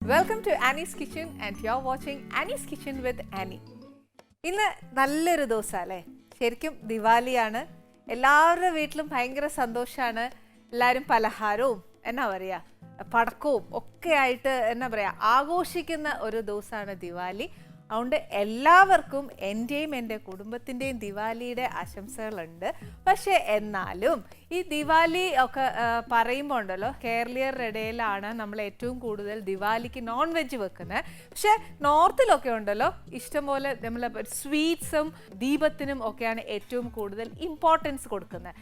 Welcome to Annie's Kitchen and you're watching Annie's Kitchen with Annie. ഇന്ന് നല്ലൊരു ദിവസമല്ലേ? ശരിക്കും ദിവാലിയാണ്. എല്ലാവരുടെ വീട്ടിലും ഭയങ്കര സന്തോഷമാണ്. എല്ലാവരും പലഹാരവും എന്നാ പറയുക പടക്കവും ഒക്കെ ആയിട്ട് എന്നാ പറയുക ആഘോഷിക്കുന്ന ഒരു ദിവസമാണ് ദിവാലി. അതുകൊണ്ട് എല്ലാവർക്കും എൻ്റെയും എൻ്റെ കുടുംബത്തിൻ്റെയും ദിവാലിയുടെ ആശംസകളുണ്ട്. പക്ഷേ എന്നാലും ഈ ദിവാലി ഒക്കെ പറയുമ്പോൾ ഉണ്ടല്ലോ കേരളീയരുടെ ഇടയിലാണ് നമ്മൾ ഏറ്റവും കൂടുതൽ ദിവാലിക്ക് നോൺ വെജ് വെക്കുന്നത്. പക്ഷേ നോർത്തിലൊക്കെ ഉണ്ടല്ലോ ഇഷ്ടംപോലെ നമ്മൾ സ്വീറ്റ്സും ദീപത്തിനും ഒക്കെയാണ് ഏറ്റവും കൂടുതൽ ഇമ്പോർട്ടൻസ് കൊടുക്കുന്നത്.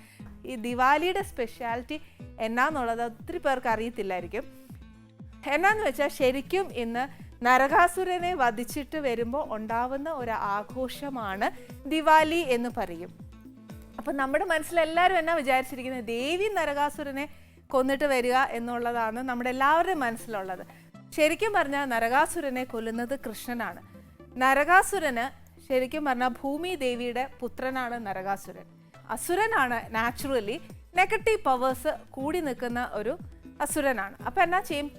ഈ ദിവാലിയുടെ സ്പെഷ്യാലിറ്റി എന്നാന്നുള്ളത് ഒത്തിരി പേർക്ക് അറിയത്തില്ലായിരിക്കും. എന്നാന്ന് വെച്ചാൽ ശരിക്കും ഇന്ന് നരകാസുരനെ വധിച്ചിട്ട് വരുമ്പോൾ ഉണ്ടാവുന്ന ഒരു ആഘോഷമാണ് ദിവാലി എന്ന് പറയും. അപ്പം നമ്മുടെ മനസ്സിലെല്ലാവരും എന്നാ വിചാരിച്ചിരിക്കുന്നത് ദേവി നരകാസുരനെ കൊന്നിട്ട് വരിക എന്നുള്ളതാണ് നമ്മുടെ എല്ലാവരുടെയും മനസ്സിലുള്ളത്. ശരിക്കും പറഞ്ഞാൽ നരകാസുരനെ കൊല്ലുന്നത് കൃഷ്ണനാണ്. നരകാസുരന് ശരിക്കും പറഞ്ഞാൽ ഭൂമി ദേവിയുടെ പുത്രനാണ് നരകാസുരൻ. അസുരനാണ്, നാച്ചുറലി നെഗറ്റീവ് പവേഴ്സ് കൂടി നിൽക്കുന്ന ഒരു അസുരനാണ്. അപ്പം എന്നാ ചെയ്യും,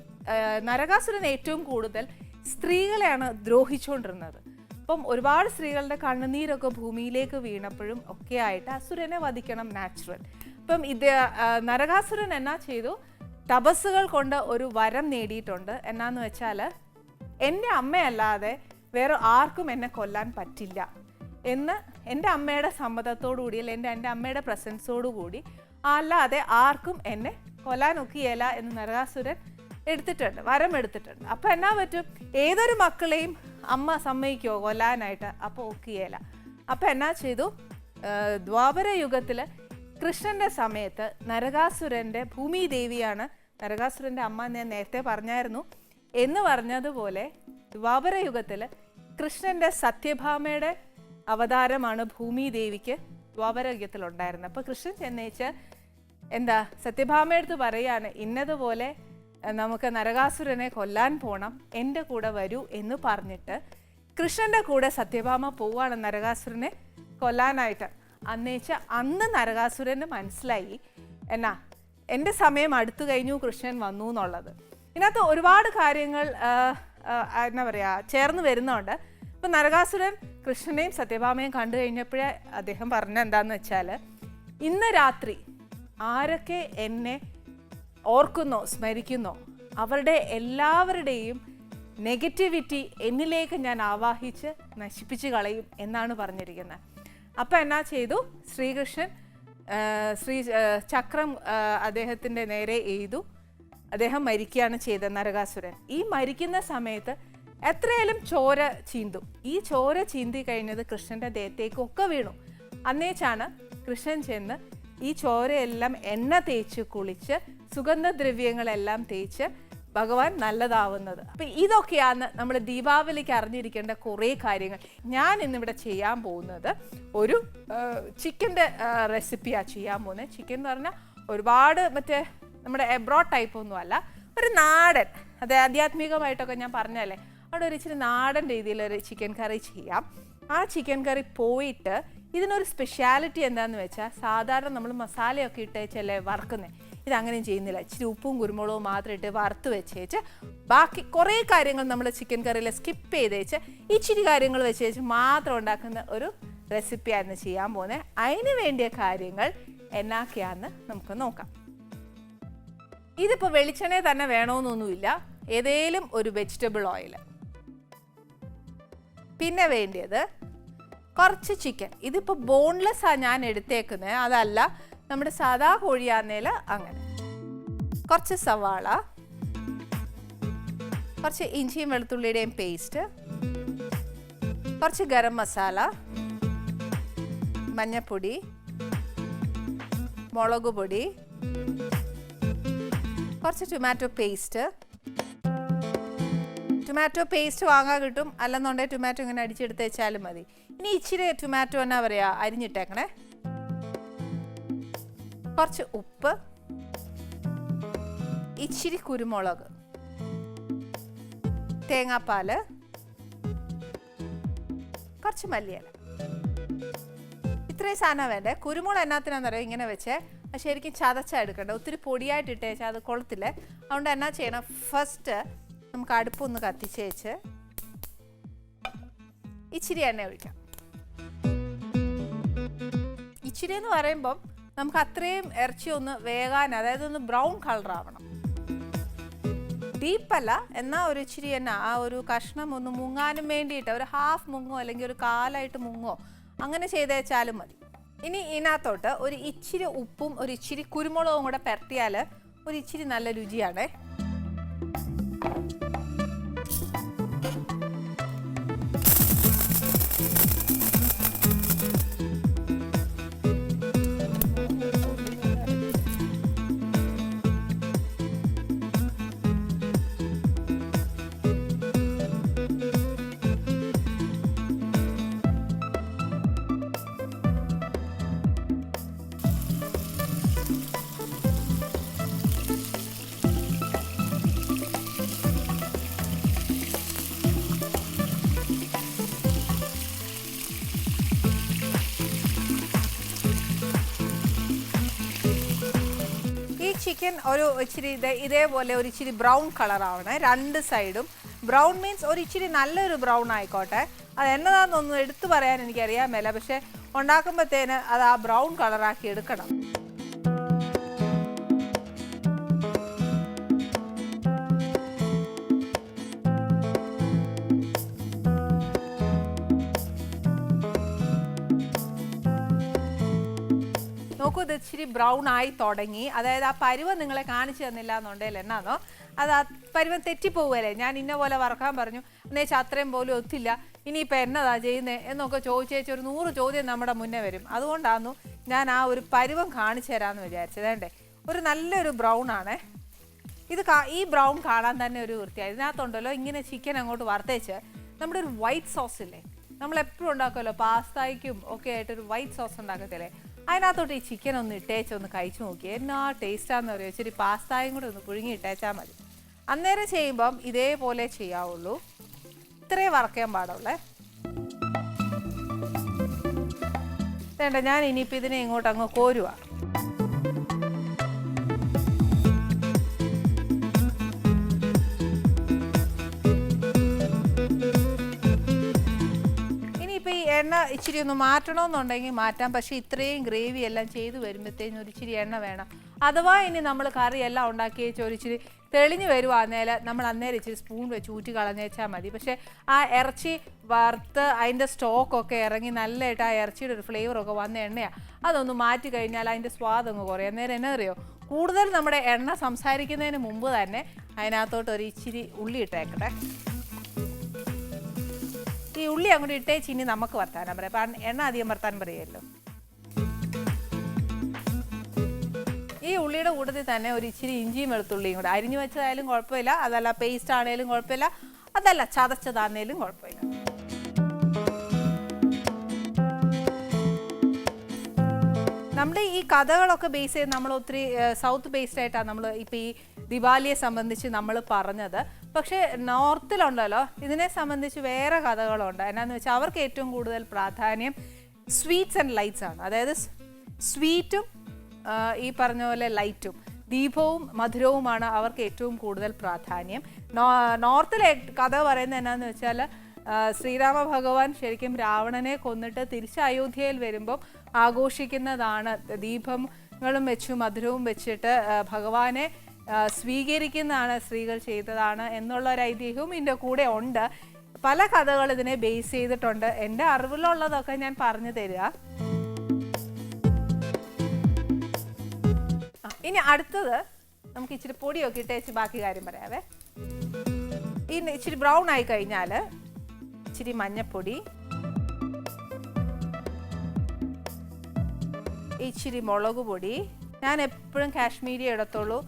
നരകാസുരൻ ഏറ്റവും കൂടുതൽ സ്ത്രീകളെയാണ് ദ്രോഹിച്ചുകൊണ്ടിരുന്നത്. അപ്പം ഒരുപാട് സ്ത്രീകളുടെ കണ്ണുനീരൊക്കെ ഭൂമിയിലേക്ക് വീണപ്പോഴും ഒക്കെ ആയിട്ട് അസുരനെ വധിക്കണം, നാച്ചുറൽ. അപ്പം നരകാസുരൻ എന്നാ ചെയ്തു, തപസ്സുകൾ കൊണ്ട് ഒരു വരം നേടിയിട്ടുണ്ട്. എന്നാന്ന് വെച്ചാൽ എൻ്റെ അമ്മയല്ലാതെ വേറെ ആർക്കും എന്നെ കൊല്ലാൻ പറ്റില്ല എന്ന് എൻ്റെ അമ്മയുടെ സമ്മതത്തോടു കൂടി അല്ലെങ്കിൽ എൻ്റെ അമ്മയുടെ പ്രസൻസോടു കൂടി അല്ലാതെ ആർക്കും എന്നെ കൊല്ലാനൊക്കെയല്ല എന്ന് നരകാസുരൻ എടുത്തിട്ടുണ്ട്, വരം എടുത്തിട്ടുണ്ട്. അപ്പം എന്നാ പറ്റും, ഏതൊരു മക്കളെയും അമ്മ സമ്മതിക്കുമോ കൊല്ലാനായിട്ട്? അപ്പോൾ ഒക്കെയല്ല. അപ്പം എന്നാ ചെയ്തു, ദ്വാപര യുഗത്തിൽ കൃഷ്ണൻ്റെ സമയത്ത് നരകാസുരൻ്റെ ഭൂമി ദേവിയാണ് നരകാസുരൻ്റെ അമ്മ, ഞാൻ നേരത്തെ പറഞ്ഞായിരുന്നു. എന്ന് പറഞ്ഞതുപോലെ ദ്വാപര യുഗത്തിൽ കൃഷ്ണൻ്റെ സത്യഭാമയുടെ അവതാരമാണ് ഭൂമി ദേവിക്ക് ദ്വാപര യുഗത്തിലുണ്ടായിരുന്നത്. അപ്പോൾ കൃഷ്ണൻ ചെന്നേച്ച് എന്താ സത്യഭാമയെടുത്ത് പറയാണ്, ഇന്നതുപോലെ നമുക്ക് നരകാസുരനെ കൊല്ലാൻ പോകണം, എൻ്റെ കൂടെ വരൂ എന്ന് പറഞ്ഞിട്ട് കൃഷ്ണൻ്റെ കൂടെ സത്യഭാമ പോവുകയാണ് നരകാസുരനെ കൊല്ലാനായിട്ട്. അന്ന് നരകാസുരന് മനസ്സിലായി എന്നാ എൻ്റെ സമയം അടുത്തു കഴിഞ്ഞു, കൃഷ്ണൻ വന്നു എന്നുള്ളത്. ഇതിനകത്ത് ഒരുപാട് കാര്യങ്ങൾ എന്നാ പറയുക ചേർന്ന് വരുന്നുണ്ട്. ഇപ്പം നരകാസുരൻ കൃഷ്ണനെയും സത്യഭാമയും കണ്ടു കഴിഞ്ഞപ്പോഴേ അദ്ദേഹം പറഞ്ഞ എന്താന്ന് വെച്ചാൽ, ഇന്ന് രാത്രി ആരൊക്കെ എന്നെ ഓർക്കുന്നോ സ്മരിക്കുന്നോ അവരുടെ എല്ലാവരുടെയും നെഗറ്റിവിറ്റി എന്നിലേക്ക് ഞാൻ ആവാഹിച്ച് നശിപ്പിച്ച് കളയും എന്നാണ് പറഞ്ഞിരിക്കുന്നത്. അപ്പം എന്നാ ചെയ്തു, ശ്രീകൃഷ്ണൻ ചക്രം അദ്ദേഹത്തിൻ്റെ നേരെ എയ്തു. അദ്ദേഹം മരിക്കുകയാണ് ചെയ്തത് നരകാസുരൻ. ഈ മരിക്കുന്ന സമയത്ത് എത്രയായാലും ചോര ചീന്തും. ഈ ചോര ചീന്തി കഴിഞ്ഞത് കൃഷ്ണൻ്റെ ദേഹത്തേക്കൊക്കെ വീണു. അന്നേച്ചാണ് കൃഷ്ണൻ ചെന്ന് ഈ ചോരയെല്ലാം എണ്ണ തേച്ച് കുളിച്ച് സുഗന്ധദ്രവ്യങ്ങളെല്ലാം തേച്ച് ഭഗവാൻ നല്ലതാവുന്നത്. അപ്പം ഇതൊക്കെയാണ് നമ്മൾ ദീപാവലിക്ക് അറിഞ്ഞിരിക്കേണ്ട കുറേ കാര്യങ്ങൾ. ഞാൻ ഇന്നിവിടെ ചെയ്യാൻ പോകുന്നത് ഒരു ചിക്കൻ്റെ റെസിപ്പിയാണ് ചെയ്യാൻ പോകുന്നത്. ചിക്കൻ എന്ന് പറഞ്ഞാൽ ഒരുപാട് മറ്റേ നമ്മുടെ എബ്രോഡ് ടൈപ്പ് ഒന്നും അല്ല, ഒരു നാടൻ, അത് ആധ്യാത്മികമായിട്ടൊക്കെ ഞാൻ പറഞ്ഞല്ലേ, അവിടെ ഒരു ഇച്ചിരി നാടൻ രീതിയിലൊരു ചിക്കൻ കറി ചെയ്യാം. ആ ചിക്കൻ കറി പോയിട്ട് ഇതിനൊരു സ്പെഷ്യാലിറ്റി എന്താണെന്ന് വെച്ചാൽ, സാധാരണ നമ്മൾ മസാലയൊക്കെ ഇട്ടേച്ചല്ലേ വറുക്കുന്നത്, ഇതങ്ങനെയും ചെയ്യുന്നില്ല. ഇച്ചിരി ഉപ്പും കുരുമുളകും മാത്രം ഇട്ട് വറുത്ത് വെച്ചേച്ച് ബാക്കി കുറേ കാര്യങ്ങൾ നമ്മൾ ചിക്കൻ കറിയിൽ സ്കിപ്പ് ചെയ്തേച്ച് ഇച്ചിരി കാര്യങ്ങൾ വെച്ചേച്ച് മാത്രം ഉണ്ടാക്കുന്ന ഒരു റെസിപ്പിയായിരുന്നു ചെയ്യാൻ പോകുന്നത്. അതിന് വേണ്ടിയ കാര്യങ്ങൾ എന്നൊക്കെയാണെന്ന് നമുക്ക് നോക്കാം. ഇതിപ്പോൾ വെളിച്ചെണ്ണ തന്നെ വേണമെന്നൊന്നുമില്ല, ഏതേലും ഒരു വെജിറ്റബിൾ ഓയിൽ. പിന്നെ വേണ്ടിയത് കുറച്ച് ചിക്കൻ. ഇതിപ്പോൾ ബോൺലെസ്സാണ് ഞാൻ എടുത്തേക്കുന്നത്, അതല്ല നമ്മുടെ സാധാ കോഴിയാന്നേൽ അങ്ങനെ. കുറച്ച് സവാള, കുറച്ച് ഇഞ്ചിയും വെളുത്തുള്ളിയുടെയും പേസ്റ്റ്, കുറച്ച് ഗരം മസാല, മഞ്ഞൾപ്പൊടി, മുളക് പൊടി, കുറച്ച് ടൊമാറ്റോ പേസ്റ്റ്. ടൊമാറ്റോ പേസ്റ്റ് വാങ്ങാൻ കിട്ടും, അല്ലെന്നുണ്ടെങ്കിൽ ടൊമാറ്റോ ഇങ്ങനെ അടിച്ചെടുത്ത് വെച്ചാലും മതി. ഇനി ഇച്ചിരി ടൊമാറ്റോ എന്നാ പറയുക അരിഞ്ഞിട്ടേക്കണേ. കുറച്ച് ഉപ്പ്, ഇച്ചിരി കുരുമുളക്, തേങ്ങാപ്പാൽ, കുറച്ച് മല്ലിയില. ഇത്രയും സാധനം വേണ്ടേ. കുരുമുളക് എന്നാത്തിനാണെന്നറിയോ ഇങ്ങനെ വെച്ചേ, ശരിക്കും ചതച്ചാൽ എടുക്കണ്ട, ഒത്തിരി പൊടിയായിട്ട് ഇട്ടേച്ചാൽ അത് കൊള്ളത്തില്ലേ. അതുകൊണ്ട് എന്നാ ചെയ്യണം, ഫസ്റ്റ് നമുക്ക് അടുപ്പൊന്ന് കത്തിച്ച് വെച്ച് ഇച്ചിരി എണ്ണ ഒഴിക്കാം. ഇച്ചിരി എന്ന് പറയുമ്പം നമുക്ക് അത്രയും ഇറച്ചി ഒന്ന് വേകാൻ, അതായത് ഒന്ന് ബ്രൗൺ കളർ ആവണം. ഡീപ്പല്ല, എന്നാൽ ഒരു ഇച്ചിരി എണ്ണ ആ ഒരു കഷ്ണം ഒന്ന് മുങ്ങാനും വേണ്ടിയിട്ട് ഒരു ഹാഫ് മുങ്ങോ അല്ലെങ്കിൽ ഒരു കാലായിട്ട് മുങ്ങോ അങ്ങനെ ചെയ്തേച്ചാലും മതി. ഇനി ഇതിനകത്തോട്ട് ഒരു ഇച്ചിരി ഉപ്പും ഒരു ഇച്ചിരി കുരുമുളകും കൂടെ പെരട്ടിയാൽ ഒരു ഇച്ചിരി നല്ല രുചിയാണ്. ചിക്കൻ ഒരു ഇച്ചിരി ഇതേപോലെ ഒരു ഇച്ചിരി ബ്രൗൺ കളർ ആവണേ, രണ്ട് സൈഡും. ബ്രൗൺ മീൻസ് ഒരു ഇച്ചിരി നല്ലൊരു ബ്രൗൺ ആയിക്കോട്ടെ. അത് എന്നതാണെന്നൊന്നും എടുത്തു പറയാൻ എനിക്കറിയാൻ മേല, പക്ഷെ ഉണ്ടാക്കുമ്പോഴത്തേന് അത് ആ ബ്രൗൺ കളറാക്കി എടുക്കണം. നോക്കൂ, ഇത് ഇച്ചിരി ബ്രൗൺ ആയി തുടങ്ങി. അതായത് ആ പരുവം നിങ്ങളെ കാണിച്ചു തന്നില്ല എന്നുണ്ടെങ്കിൽ എന്നാന്നോ അത് ആ പരുവം തെറ്റിപ്പോവുകയല്ലേ. ഞാൻ ഇന്ന പോലെ വറക്കാൻ പറഞ്ഞു, എന്നുവെച്ചാൽ അത്രയും പോലും ഒത്തില്ല, ഇനിയിപ്പോൾ എന്നതാ ചെയ്യുന്നത് എന്നൊക്കെ ചോദിച്ചേച്ച് ഒരു 100 ചോദ്യം നമ്മുടെ മുന്നേ വരും. അതുകൊണ്ടാണ് ഞാൻ ആ ഒരു പരുവം കാണിച്ചു തരാമെന്ന് വിചാരിച്ചത്. വേണ്ടേ, ഒരു നല്ലൊരു ബ്രൗൺ ആണ് ഇത്. ഈ ബ്രൗൺ കാണാൻ തന്നെ ഒരു വൃത്തിയായി. ഇതിനകത്തുണ്ടല്ലോ ഇങ്ങനെ ചിക്കൻ അങ്ങോട്ട് വറുത്തേച്ച് നമ്മുടെ ഒരു വൈറ്റ് സോസ് ഇല്ലേ, നമ്മളെപ്പോഴും ഉണ്ടാക്കുമല്ലോ പാസ്തയ്ക്കും ഒക്കെ ആയിട്ടൊരു വൈറ്റ് സോസ് ഉണ്ടാക്കത്തില്ലേ, അതിനകത്തോട്ട് ഈ ചിക്കൻ ഒന്ന് ഇട്ടേച്ച് ഒന്ന് കഴിച്ചു നോക്കി. എന്നാ ടേസ്റ്റാന്ന് പറയുക. ഇച്ചിരി പാസ്തയും കൂടെ ഒന്ന് പുഴുങ്ങി ഇട്ടേച്ചാൽ മതി. അന്നേരം ചെയ്യുമ്പം ഇതേപോലെ ചെയ്യാവുള്ളൂ, ഇത്രയും വറക്കാൻ പാടുള്ളേ. വേണ്ട, ഞാൻ ഇനിയിപ്പോൾ ഇതിനെ ഇങ്ങോട്ട് അങ്ങ് കോരുക. എണ്ണ ഇച്ചിരി ഒന്ന് മാറ്റണമെന്നുണ്ടെങ്കിൽ മാറ്റാം, പക്ഷേ ഇത്രയും ഗ്രേവി എല്ലാം ചെയ്ത് വരുമ്പോഴത്തേനും ഒരു ഇച്ചിരി എണ്ണ വേണം. അഥവാ ഇനി നമ്മൾ കറി എല്ലാം ഉണ്ടാക്കി വെച്ച് ഒരിച്ചിരി തെളിഞ്ഞ് വരുവാന്നേൽ നമ്മൾ അന്നേരം ഇച്ചിരി സ്പൂൺ വെച്ച് ഊറ്റി കളഞ്ഞേച്ചാൽ മതി. പക്ഷേ ആ ഇറച്ചി വറുത്ത് അതിൻ്റെ സ്റ്റോക്കൊക്കെ ഇറങ്ങി നല്ലതായിട്ട് ആ ഇറച്ചിയുടെ ഒരു ഫ്ലേവറൊക്കെ വന്ന എണ്ണയാണ്, അതൊന്ന് മാറ്റി കഴിഞ്ഞാൽ അതിൻ്റെ സ്വാദങ്ങ് കുറയും. അന്നേരം എന്നാ അറിയോ, കൂടുതൽ നമ്മുടെ എണ്ണ സംസാരിക്കുന്നതിന് മുമ്പ് തന്നെ അതിനകത്തോട്ട് ഒരു ഇച്ചിരി ഉള്ളി ഇട്ടേക്കട്ടെ. ഈ ഉള്ളി അങ്ങോട്ട് ഇട്ടേച്ച് ഇനി നമുക്ക് വർത്താനം പറയാം. അപ്പം എണ്ണ അധികം വർത്താനം പറയുമല്ലോ. ഈ ഉള്ളിയുടെ കൂട്ടത്തിൽ തന്നെ ഒരു ഇച്ചിരി ഇഞ്ചിയും വെളുത്തുള്ളിയും കൂടെ അരിഞ്ഞു വെച്ചതായാലും കുഴപ്പമില്ല, അതല്ല പേസ്റ്റ് ആണേലും കുഴപ്പമില്ല, അതല്ല ചതച്ചതാണേലും കുഴപ്പമില്ല. നമ്മുടെ ഈ കഥകളൊക്കെ ബേസ് ചെയ്ത് നമ്മൾ ഒത്തിരി സൗത്ത് ബേസ്ഡ് ആയിട്ടാണ് നമ്മൾ ഇപ്പോൾ ഈ ദിവാലിയെ സംബന്ധിച്ച് നമ്മൾ പറഞ്ഞത്. പക്ഷേ നോർത്തിലുണ്ടല്ലോ ഇതിനെ സംബന്ധിച്ച് വേറെ കഥകളുണ്ട്. എന്നാന്ന് വെച്ചാൽ അവർക്ക് ഏറ്റവും കൂടുതൽ പ്രാധാന്യം സ്വീറ്റ്സ് ആൻഡ് ലൈറ്റ്സ് ആണ്. അതായത് സ്വീറ്റും ഈ പറഞ്ഞ പോലെ ലൈറ്റും, ദീപവും മധുരവുമാണ് അവർക്ക് ഏറ്റവും കൂടുതൽ പ്രാധാന്യം. നോർത്തിലെ കഥ പറയുന്നത് എന്നാന്ന് വെച്ചാൽ ശ്രീരാമ ഭഗവാൻ ശരിക്കും രാവണനെ കൊന്നിട്ട് തിരിച്ച് അയോധ്യയിൽ വരുമ്പം ആഘോഷിക്കുന്നതാണ്. ദീപങ്ങളും വെച്ചു മധുരവും വെച്ചിട്ട് ഭഗവാനെ സ്വീകരിക്കുന്നതാണ് സ്ത്രീകൾ ചെയ്തതാണ് എന്നുള്ള ഒരു ഐതിഹ്യവും ഇതിൻ്റെ കൂടെ ഉണ്ട്. പല കഥകൾ ഇതിനെ ബേസ് ചെയ്തിട്ടുണ്ട്. എൻ്റെ അറിവിലുള്ളതൊക്കെ ഞാൻ പറഞ്ഞു തരിക. ഇനി അടുത്തത് നമുക്ക് ഇച്ചിരി പൊടിയൊക്കെ ഇട്ടേച്ച് ബാക്കി കാര്യം പറയാവേ. ഈ ഇച്ചിരി ബ്രൗൺ ആയി കഴിഞ്ഞാൽ ഇച്ചിരി മഞ്ഞപ്പൊടി, ഇച്ചിരി മുളക് പൊടി. ഞാൻ എപ്പോഴും കാശ്മീരി ഇടത്തുള്ളൂ,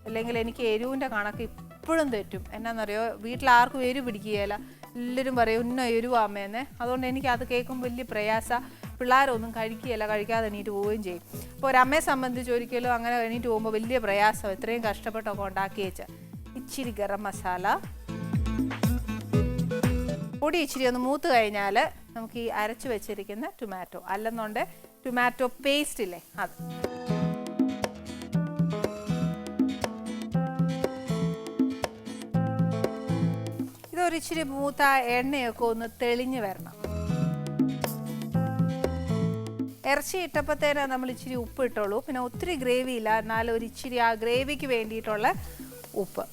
അല്ലെങ്കിൽ എനിക്ക് എരിവിൻ്റെ കണക്ക് ഇപ്പോഴും തെറ്റും. എന്നാന്നറിയോ, വീട്ടിലാർക്കും എരിവ് പിടിക്കുകയില്ല, എല്ലാവരും പറയും ഇന്ന എരിവാമ്മയെന്നേ. അതുകൊണ്ട് എനിക്ക് അത് കേൾക്കുമ്പോൾ വലിയ പ്രയാസ. പിള്ളേരൊന്നും കഴിക്കുകയില്ല, കഴിക്കാതെ എണീറ്റ് പോവുകയും ചെയ്യും. അപ്പോൾ ഒരമ്മയെ സംബന്ധിച്ച് ഒരിക്കലും അങ്ങനെ എണീറ്റ് പോകുമ്പോൾ വലിയ പ്രയാസം. ഇത്രയും കഷ്ടപ്പെട്ടൊക്കെ ഉണ്ടാക്കി വെച്ച് ഇച്ചിരി ഗരം മസാല പൊടി ഇച്ചിരി ഒന്ന് മൂത്ത് കഴിഞ്ഞാൽ നമുക്ക് ഈ അരച്ച് വെച്ചിരിക്കുന്ന ടൊമാറ്റോ, അല്ലെന്നുണ്ട് ടൊമാറ്റോ പേസ്റ്റ് ഇല്ലേ അത്. ഇതൊരിച്ചിരി മൂത്ത എണ്ണയൊക്കെ ഒന്ന് തെളിഞ്ഞ് വരണം. ഇറച്ചി ഇട്ടപ്പോഴത്തേന് നമ്മൾ ഇച്ചിരി ഉപ്പ് ഇട്ടുള്ളൂ. പിന്നെ ഒത്തിരി ഗ്രേവി ഇല്ല, എന്നാലും ഒരു ഇച്ചിരി ആ ഗ്രേവിക്ക് വേണ്ടിയിട്ടുള്ള ഉപ്പ്.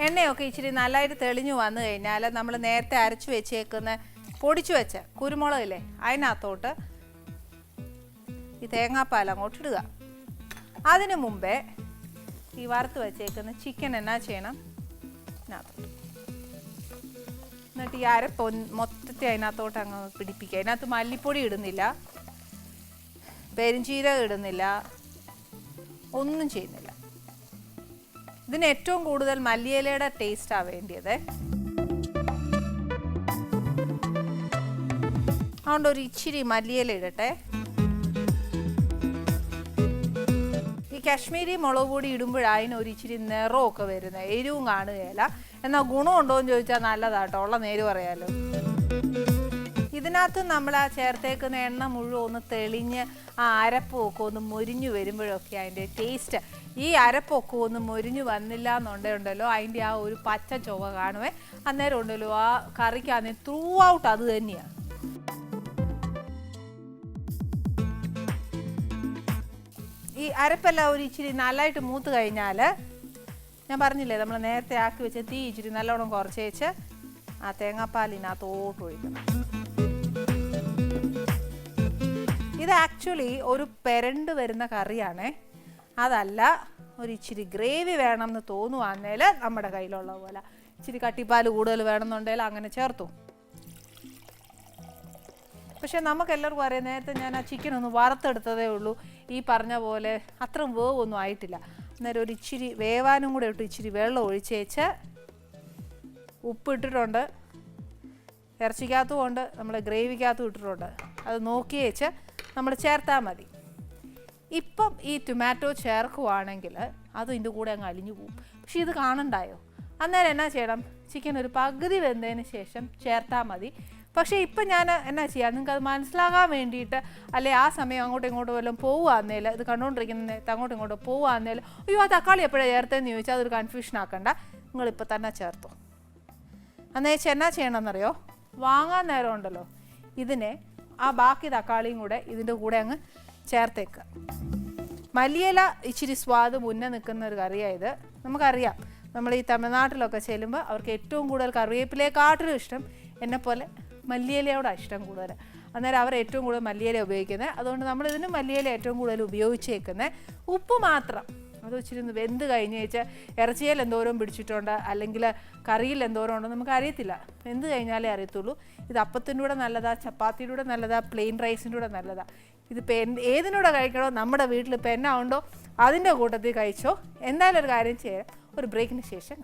എണ്ണയൊക്കെ ഇച്ചിരി നല്ലതായിട്ട് തെളിഞ്ഞു വന്നു കഴിഞ്ഞാൽ നമ്മൾ നേരത്തെ അരച്ചു വെച്ചേക്കുന്ന പൊടിച്ചു വെച്ച കുരുമുളകില്ലേ അതിനകത്തോട്ട് ഈ തേങ്ങാപ്പാൽ അങ്ങോട്ട് ഇടുക. അതിനു മുമ്പേ ഈ വറുത്ത് വെച്ചേക്കുന്ന ചിക്കൻ എന്നാ ചെയ്യണം, ഇതിനകത്തോട്ട് എന്നിട്ട് ഈ അരപ്പ് മൊത്തത്തിൽ അതിനകത്തോട്ട് അങ്ങ് പിടിപ്പിക്കുക. അതിനകത്ത് മല്ലിപ്പൊടി ഇടുന്നില്ല, പെരുംജീരകം ഇടുന്നില്ല, ഒന്നും ചെയ്യുന്നില്ല. ഇതിന് ഏറ്റവും കൂടുതൽ മല്ലിയിലയുടെ ടേസ്റ്റാണ് വേണ്ടിയത്. അതുകൊണ്ട് ഒരു ഇച്ചിരി മല്ലിയില ഇടട്ടെ. ഈ കാശ്മീരി മുളക് പൊടി ഇടുമ്പോഴതിന് ഒരു ഇച്ചിരി നിറമൊക്കെ വരുന്നത്, എരിവും കാണുകയില്ല. എന്നാൽ ഗുണമുണ്ടോ എന്ന് ചോദിച്ചാൽ നല്ലതാട്ടോ, ഉള്ള നേര് പറയാലോ. ഇതിനകത്ത് നമ്മൾ ആ ചേർത്തേക്കുന്ന എണ്ണ മുഴുവൻ ഒന്ന് തെളിഞ്ഞ് ആ അരപ്പൊക്കെ ഒന്ന് മൊരിഞ്ഞു വരുമ്പോഴൊക്കെ അതിൻ്റെ ടേസ്റ്റ്. ഈ അരപ്പൊക്കെ ഒന്ന് മൊരിഞ്ഞു വന്നില്ല എന്നുണ്ടല്ലോ അതിൻ്റെ ആ ഒരു പച്ച ചുവ കാണുവേ. അന്നേരം ഉണ്ടല്ലോ ആ കറിക്കാന്നെ ത്രൂ ഔട്ട് അത് തന്നെയാണ്. ഈ അരപ്പെല്ലാം ഒരു ഇച്ചിരി നല്ലതായിട്ട് മൂത്ത് കഴിഞ്ഞാൽ ഞാൻ പറഞ്ഞില്ലേ നമ്മൾ നേരത്തെ ആക്കി വെച്ച തീ ഇച്ചിരി നല്ലോണം കുറച്ച് വെച്ച് ആ തേങ്ങാപ്പാലിനകത്തോട്ട് ഒഴിക്കണം. ഇത് ആക്ച്വലി ഒരു പെരണ്ട് വരുന്ന കറിയാണേ, അതല്ല. ഒരു ഇച്ചിരി ഗ്രേവി വേണമെന്ന് തോന്നുവാന്നേൽ നമ്മുടെ കയ്യിലുള്ള പോലെ ഇച്ചിരി കട്ടിപ്പാൽ കൂടുതൽ വേണമെന്നുണ്ടെങ്കിൽ അങ്ങനെ ചേർത്തു. പക്ഷെ നമുക്ക് എല്ലാവർക്കും അറിയാം, നേരത്തെ ഞാൻ ആ ചിക്കൻ ഒന്ന് വറുത്തെടുത്തതേ ഉള്ളൂ. ഈ പറഞ്ഞ പോലെ അത്രയും വേവൊന്നും ആയിട്ടില്ല. അന്നേരം ഒരു ഇച്ചിരി വേവാനും കൂടെ ഇട്ട് ഇച്ചിരി വെള്ളം ഒഴിച്ചേച്ച് ഉപ്പിട്ടിട്ടുണ്ട്, ഇറച്ചിക്കകത്തും ഉണ്ട്, നമ്മൾ ഗ്രേവിക്കകത്തും ഇട്ടിട്ടുണ്ട്. അത് നോക്കി വെച്ച് നമ്മൾ ചേർത്താൽ മതി. ഇപ്പം ഈ ടൊമാറ്റോ ചേർക്കുവാണെങ്കിൽ അതും ഇതിൻ്റെ കൂടെ അങ്ങ് അലിഞ്ഞു പോകും. പക്ഷെ ഇത് കാണണ്ടായോ? അന്നേരം എന്നാ ചെയ്യണം, ചിക്കൻ ഒരു പകുതി വെന്തതിന് ശേഷം ചേർത്താൽ മതി. പക്ഷേ ഇപ്പം ഞാൻ എന്നാ ചെയ്യാം, നിങ്ങൾക്ക് അത് മനസ്സിലാകാൻ വേണ്ടിയിട്ട്, അല്ലെ ആ സമയം അങ്ങോട്ടും ഇങ്ങോട്ടും വല്ലതും പോവുകയാന്നേൽ, ഇത് കണ്ടുകൊണ്ടിരിക്കുന്ന നേരത്തെ അങ്ങോട്ടും ഇങ്ങോട്ടും പോവുകയാന്നേൽ അയ്യോ ആ തക്കാളി എപ്പോഴാണ് ചേർത്തതെന്ന് ചോദിച്ചാൽ അതൊരു കൺഫ്യൂഷൻ ആക്കണ്ട, നിങ്ങളിപ്പോൾ തന്നെ ചേർത്തു. അന്നേരം എന്നാ ചെയ്യണമെന്നറിയോ, വാങ്ങാൻ നേരം ഉണ്ടല്ലോ ഇതിനെ ആ ബാക്കി തക്കാളിയും കൂടെ ഇതിൻ്റെ കൂടെ അങ്ങ് ചേർത്തേക്കുക. മല്ലിയില ഇച്ചിരി സ്വാദ് മുന്നേ നിൽക്കുന്ന ഒരു കറിയായത് നമുക്കറിയാം. നമ്മൾ ഈ തമിഴ്നാട്ടിലൊക്കെ ചെല്ലുമ്പോൾ അവർക്ക് ഏറ്റവും കൂടുതൽ കറിവേപ്പിലയെക്കാട്ടിലും ഇഷ്ടം എന്നെപ്പോലെ മല്ലിയിലയോടാണ് ഇഷ്ടം കൂടുതൽ. അന്നേരം അവർ ഏറ്റവും കൂടുതൽ മല്ലിയില ഉപയോഗിക്കുന്നത്. അതുകൊണ്ട് നമ്മളിതിന് മല്ലിയില ഏറ്റവും കൂടുതൽ ഉപയോഗിച്ചേക്കുന്നത്. ഉപ്പ് മാത്രം അത് ഇച്ചിരി ഒന്ന് വെന്ത് കഴിഞ്ഞ് വെച്ചാൽ ഇറച്ചിയിൽ എന്തോരം പിടിച്ചിട്ടുണ്ട് അല്ലെങ്കിൽ കറിയിൽ എന്തോരം ഉണ്ടോ നമുക്ക് അറിയത്തില്ല. വെന്ത് കഴിഞ്ഞാലേ അറിയത്തുള്ളൂ. ഇത് അപ്പത്തിൻ്റെ കൂടെ നല്ലതാ, ചപ്പാത്തിയുടെ കൂടെ നല്ലതാ, പ്ലെയിൻ റൈസിൻ്റെ കൂടെ നല്ലതാ. ഇതിപ്പോൾ ഏതിനൂടെ കഴിക്കണോ, നമ്മുടെ വീട്ടിൽ ഇപ്പോൾ എന്നാ ഉണ്ടോ അതിൻ്റെ കൂട്ടത്തിൽ കഴിച്ചോ. എന്തായാലും ഒരു കാര്യം ചെയ്യാം, ഒരു ബ്രേക്കിന് ശേഷം